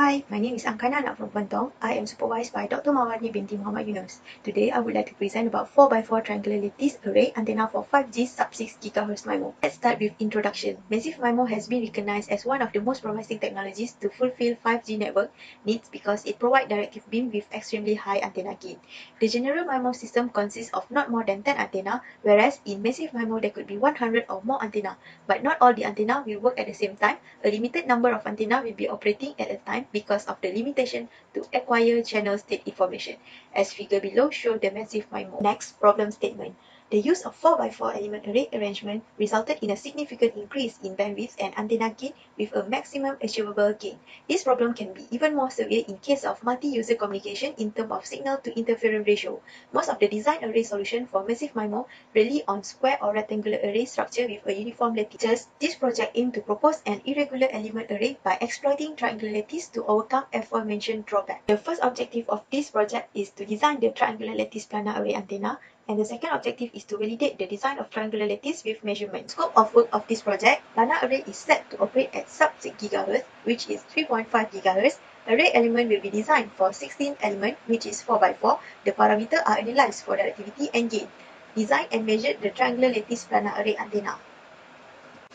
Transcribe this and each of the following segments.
Hi, my name is Angkana Nak from Pentong. I am supervised by Dr. Mawani binti Muhammad Yunus. Today, I would like to present about 4x4 triangular lattice array antenna for 5G sub-6 GHz MIMO. Let's start with introduction. Massive MIMO has been recognized as one of the most promising technologies to fulfill 5G network needs because it provides directive beam with extremely high antenna gain. The general MIMO system consists of not more than 10 antenna, whereas in massive MIMO there could be 100 or more antenna, but not all the antenna will work at the same time. A limited number of antenna will be operating at a time because of the limitation to acquire channel state information, as figure below show the massive MIMO. Next, problem statement. The use of 4x4 element array arrangement resulted in a significant increase in bandwidth and antenna gain with a maximum achievable gain. This problem can be even more severe in case of multi-user communication in terms of signal to interference ratio. Most of the design array solution for massive MIMO rely on square or rectangular array structure with a uniform lattice. This project aimed to propose an irregular element array by exploiting triangular lattice to overcome aforementioned drawback. The first objective of this project is to design the triangular lattice planar array antenna, and the second objective is to validate the design of triangular lattice with measurement. Scope of work of this project: planar array is set to operate at sub-6 GHz, which is 3.5 GHz. Array element will be designed for 16 elements, which is 4x4. The parameters are analyzed for directivity and gain. Design and measure the triangular lattice planar array antenna.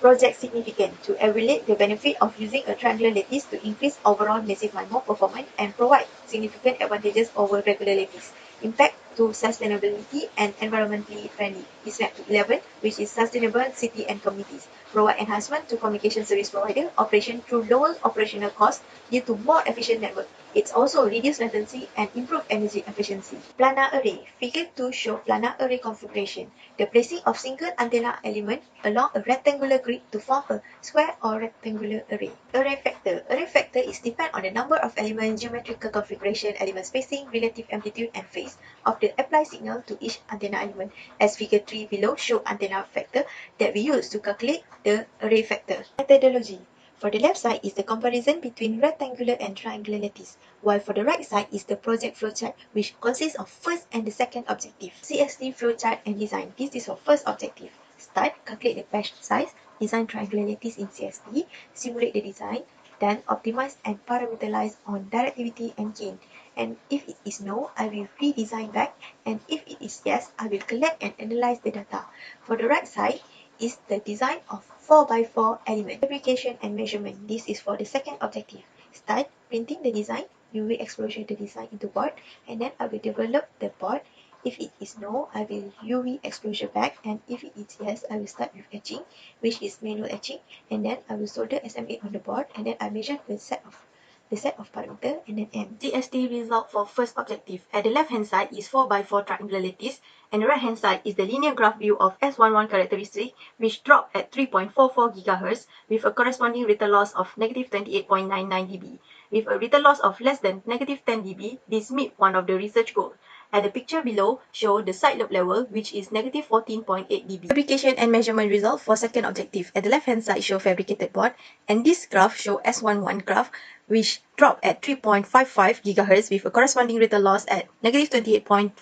Project significant to evaluate the benefit of using a triangular lattice to increase overall massive MIMO performance and provide significant advantages over regular lattice. Impact to sustainability and environmentally friendly is mapped to 11, which is sustainable city and communities. Provide enhancement to communication service provider operation through lower operational costs due to more efficient network. It's also reduce latency and improve energy efficiency. Planar array. Figure 2 show planar array configuration. The placing of single antenna element along a rectangular grid to form a square or rectangular array. Array factor. Array factor is depend on the number of elements, geometrical configuration, element spacing, relative amplitude, and phase of the applied signal to each antenna element, as figure 3 below show antenna factor that we use to calculate the array factor. Methodology. For the left side is the comparison between rectangular and triangular lattice, while for the right side is the project flowchart, which consists of first and the second objective. CST flowchart and design. This is our first objective. Start, calculate the patch size, design triangular lattice in CST, simulate the design, then optimize and parameterize on directivity and gain. And if it is no, I will redesign back, and if it is yes, I will collect and analyze the data. For the right side is the design of 4x4 element. Fabrication and measurement. This is for the second objective. Start printing the design, UV exposure the design into board, and then I will develop the board. If it is no, I will UV exposure back, and if it is yes, I will start with etching, which is manual etching, and then I will solder SM8 on the board, and then I measure the set of parameter and then end. CST result for first objective. At the left hand side is 4x4 triangular lattice, and the right hand side is the linear graph view of S11 characteristic, which dropped at 3.44 GHz with a corresponding return loss of negative 28.99 dB. With a return loss of less than negative 10 dB, this meets one of the research goals. At the picture below, show the side lobe level, which is negative 14.8 dB. Fabrication and measurement result for second objective. At the left-hand side, show fabricated board, and this graph show S11 graph, which dropped at 3.55 GHz with a corresponding return loss at negative 28.53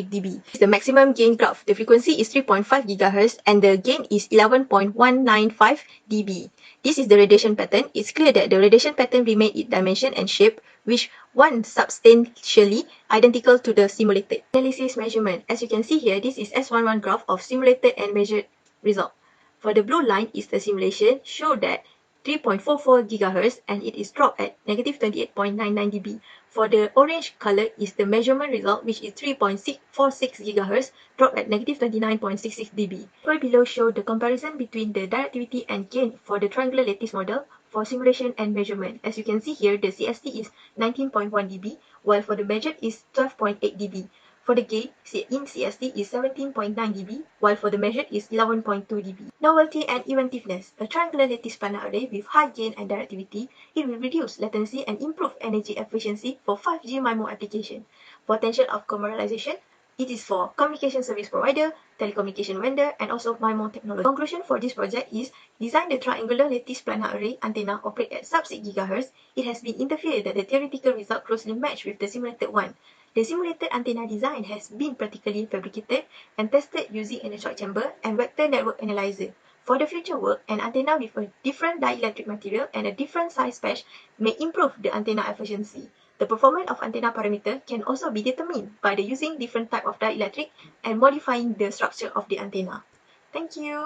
dB. The maximum gain graph. The frequency is 3.5 GHz and the gain is 11.195 dB. This is the radiation pattern. It's clear that the radiation pattern remains in dimension and shape, which one substantially identical to the simulated. Analysis measurement. As you can see here, this is S11 graph of simulated and measured result. For the blue line is the simulation, show that 3.44 GHz and it is dropped at negative 28.99 dB. For the orange color is the measurement result, which is 3.46 GHz, dropped at negative 29.66 dB. Figure below show the comparison between the directivity and gain for the triangular lattice model for simulation and measurement. As you can see here, the CST is 19.1 dB, while for the measured is 12.8 dB. For the gain in CST is 17.9 dB, while for the measured is 11.2 dB. Novelty and inventiveness. A triangular lattice planar array with high gain and directivity, it will reduce latency and improve energy efficiency for 5G MIMO application. Potential of commercialization. It is for communication service provider, telecommunication vendor, and also MIMO technology. Conclusion for this project is design the triangular lattice planar array antenna operate at sub-6 GHz. It has been interfered that the theoretical result closely match with the simulated one. The simulated antenna design has been practically fabricated and tested using an electrode chamber and vector network analyzer. For the future work, an antenna with a different dielectric material and a different size patch may improve the antenna efficiency. The performance of antenna parameter can also be determined by the using different type of dielectric and modifying the structure of the antenna. Thank you.